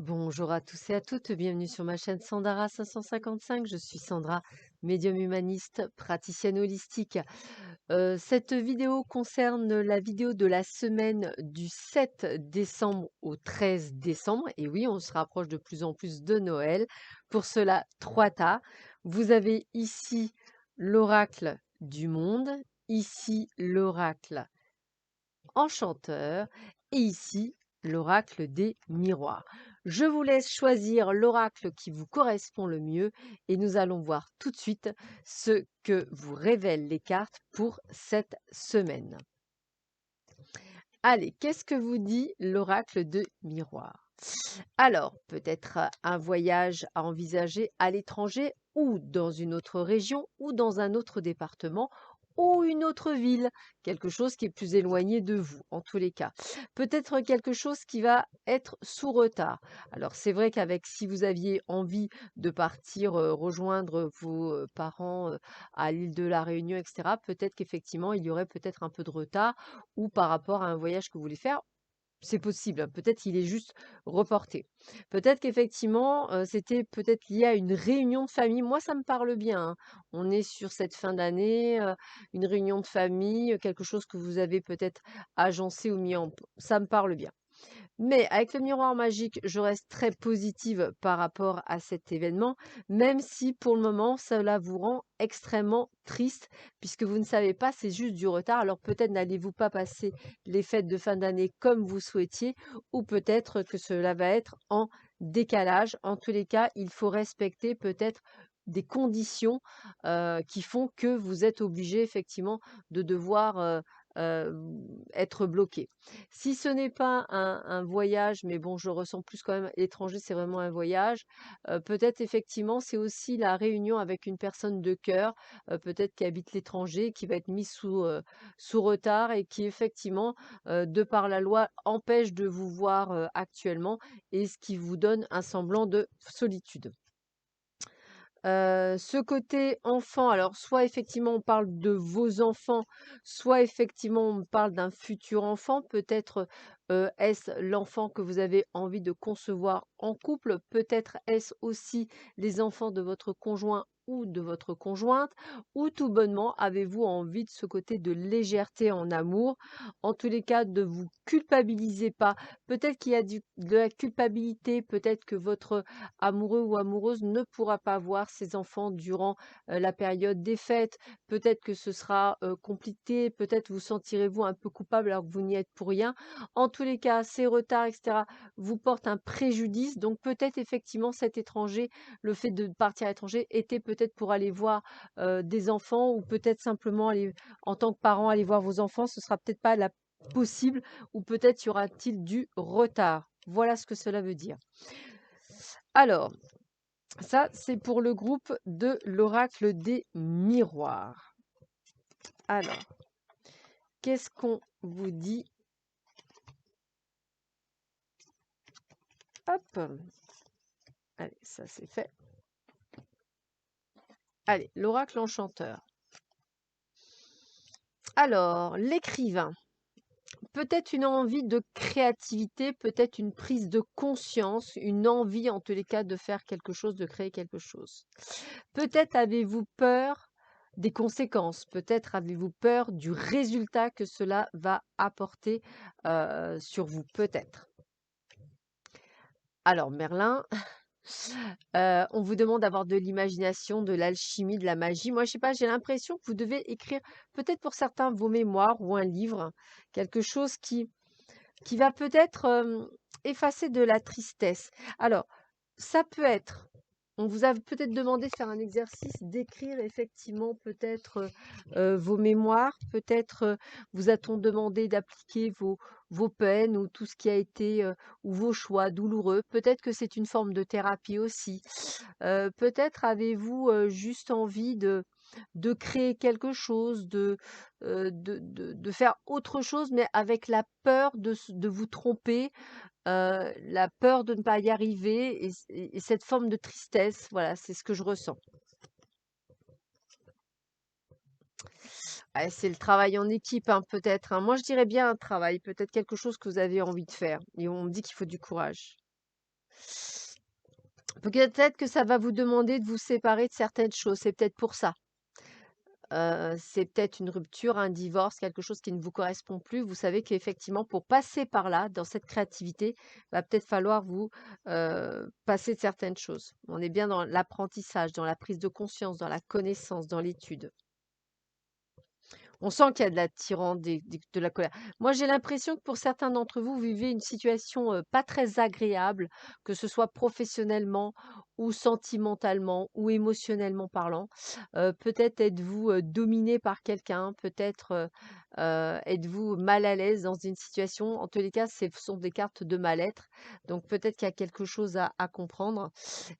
Bonjour à tous et à toutes, bienvenue sur ma chaîne Sandara 555. Je suis Sandra, médium humaniste, praticienne holistique. Cette vidéo concerne la vidéo de la semaine du 7 décembre au 13 décembre. Et oui, on se rapproche de plus en plus de Noël. Pour cela, 3 tas. Vous avez ici l'oracle du monde, ici l'oracle enchanteur et ici l'oracle des miroirs. Je vous laisse choisir l'oracle qui vous correspond le mieux et nous allons voir tout de suite ce que vous révèlent les cartes pour cette semaine. Allez, qu'est-ce que vous dit l'oracle de miroir? Alors, peut-être un voyage à envisager à l'étranger ou dans une autre région ou dans un autre département ou une autre ville, quelque chose qui est plus éloigné de vous, en tous les cas. Peut-être quelque chose qui va être sous retard. Alors, c'est vrai qu'avec si vous aviez envie de partir rejoindre vos parents à l'île de la Réunion, etc., peut-être qu'effectivement, il y aurait peut-être un peu de retard ou par rapport à un voyage que vous voulez faire. C'est possible, hein, peut-être qu'il est juste reporté. Peut-être qu'effectivement, c'était peut-être lié à une réunion de famille. Moi, ça me parle bien, hein. On est sur cette fin d'année, une réunion de famille, quelque chose que vous avez peut-être agencé ou mis en p ça me parle bien. Mais avec le miroir magique, je reste très positive par rapport à cet événement, même si pour le moment, cela vous rend extrêmement triste, puisque vous ne savez pas, c'est juste du retard. Alors peut-être n'allez-vous pas passer les fêtes de fin d'année comme vous souhaitiez, ou peut-être que cela va être en décalage. En tous les cas, il faut respecter peut-être des conditions qui font que vous êtes obligé effectivement de devoir euh, être bloqué. Si ce n'est pas un voyage, mais bon, je ressens plus quand même l'étranger, c'est vraiment un voyage. Peut-être effectivement, c'est aussi la réunion avec une personne de cœur, peut-être qui habite l'étranger, qui va être mise sous retard et qui effectivement, de par la loi, empêche de vous voir actuellement et ce qui vous donne un semblant de solitude. Ce côté enfant, alors soit effectivement on parle de vos enfants, soit effectivement on parle d'un futur enfant. Peut-être, est-ce l'enfant que vous avez envie de concevoir en couple? Peut-être est-ce aussi les enfants de votre conjoint ou de votre conjointe? Ou tout bonnement avez-vous envie de ce côté de légèreté en amour? En tous les cas, ne vous culpabilisez pas. Peut-être qu'il y a de la culpabilité, peut-être que votre amoureux ou amoureuse ne pourra pas voir ses enfants durant la période des fêtes. Peut-être que ce sera compliqué, peut-être vous sentirez-vous un peu coupable alors que vous n'y êtes pour rien. En tous les cas, ces retards, etc., vous portent un préjudice. Donc peut-être effectivement cet étranger, le fait de partir à l'étranger était peut-être pour aller voir des enfants ou peut-être simplement aller, en tant que parent, aller voir vos enfants. Ce sera peut-être pas la possible ou peut-être y aura-t-il du retard. Voilà ce que cela veut dire. Alors, ça, c'est pour le groupe de l'oracle des miroirs. Alors, qu'est-ce qu'on vous dit? Hop. Allez, ça c'est fait. Allez, l'oracle enchanteur. Alors, l'écrivain. Peut-être une envie de créativité, peut-être une prise de conscience, une envie en tous les cas de faire quelque chose, de créer quelque chose. Peut-être avez-vous peur des conséquences, peut-être avez-vous peur du résultat que cela va apporter sur vous, peut-être. Alors, Merlin, on vous demande d'avoir de l'imagination, de l'alchimie, de la magie. Moi, je sais pas, j'ai l'impression que vous devez écrire, peut-être pour certains, vos mémoires ou un livre, quelque chose qui va peut-être effacer de la tristesse. Alors, ça peut être, on vous a peut-être demandé de faire un exercice, d'écrire effectivement peut-être vos mémoires, peut-être vous a-t-on demandé d'appliquer vos peines ou tout ce qui a été, ou vos choix douloureux. Peut-être que c'est une forme de thérapie aussi. Peut-être avez-vous juste envie de créer quelque chose, de faire autre chose, mais avec la peur de vous tromper, la peur de ne pas y arriver et cette forme de tristesse, voilà, c'est ce que je ressens. Ah, c'est le travail en équipe, hein, peut-être, hein. Moi, je dirais bien un travail, peut-être quelque chose que vous avez envie de faire et on me dit qu'il faut du courage. Peut-être que ça va vous demander de vous séparer de certaines choses, c'est peut-être pour ça. C'est peut-être une rupture, un divorce, quelque chose qui ne vous correspond plus. Vous savez qu'effectivement, pour passer par là, dans cette créativité, va peut-être falloir vous, passer de certaines choses. On est bien dans l'apprentissage, dans la prise de conscience, dans la connaissance, dans l'étude. On sent qu'il y a de l'attirance, de la colère. Moi, j'ai l'impression que pour certains d'entre vous, vous vivez une situation, pas très agréable, que ce soit professionnellement ou sentimentalement ou émotionnellement parlant. Peut-être êtes-vous, dominé par quelqu'un, peut-être, êtes-vous mal à l'aise dans une situation. En tous les cas, ce sont des cartes de mal-être, donc peut-être qu'il y a quelque chose à comprendre.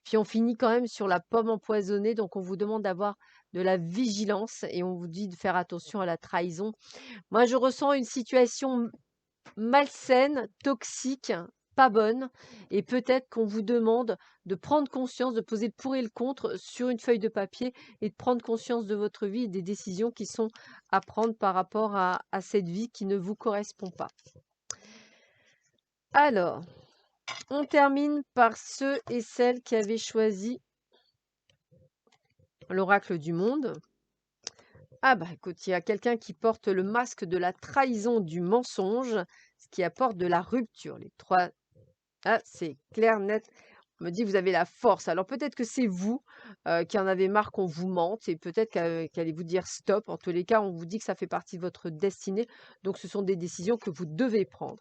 Puis on finit quand même sur la pomme empoisonnée, donc on vous demande d'avoir de la vigilance et on vous dit de faire attention à la trahison. Moi, je ressens une situation malsaine, toxique, pas bonne, et peut-être qu'on vous demande de prendre conscience, de poser le pour et le contre sur une feuille de papier et de prendre conscience de votre vie et des décisions qui sont à prendre par rapport à cette vie qui ne vous correspond pas. Alors, on termine par ceux et celles qui avaient choisi l'oracle du monde. Ah bah écoute, il y a quelqu'un qui porte le masque de la trahison du mensonge, ce qui apporte de la rupture. Les trois, ah c'est clair, net. On me dit vous avez la force. Alors peut-être que c'est vous qui en avez marre qu'on vous mente et peut-être qu'allez vous dire stop. En tous les cas, on vous dit que ça fait partie de votre destinée. Donc ce sont des décisions que vous devez prendre.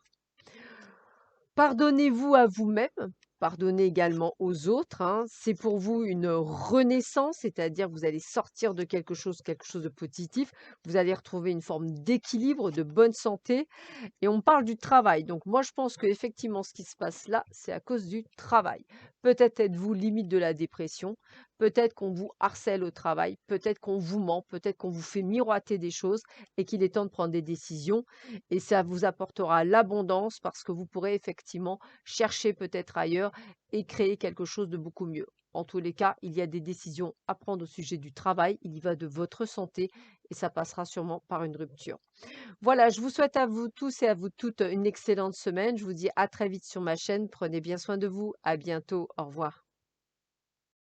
Pardonnez-vous à vous-même, pardonnez également aux autres, hein. C'est pour vous une renaissance, c'est-à-dire que vous allez sortir de quelque chose de positif. Vous allez retrouver une forme d'équilibre, de bonne santé et on parle du travail. Donc moi, je pense qu'effectivement, ce qui se passe là, c'est à cause du travail. Peut-être êtes-vous limite de la dépression, peut-être qu'on vous harcèle au travail, peut-être qu'on vous ment, peut-être qu'on vous fait miroiter des choses et qu'il est temps de prendre des décisions. Et ça vous apportera l'abondance parce que vous pourrez effectivement chercher peut-être ailleurs et créer quelque chose de beaucoup mieux. En tous les cas, il y a des décisions à prendre au sujet du travail, il y va de votre santé et ça passera sûrement par une rupture. Voilà, je vous souhaite à vous tous et à vous toutes une excellente semaine. Je vous dis à très vite sur ma chaîne. Prenez bien soin de vous. À bientôt. Au revoir.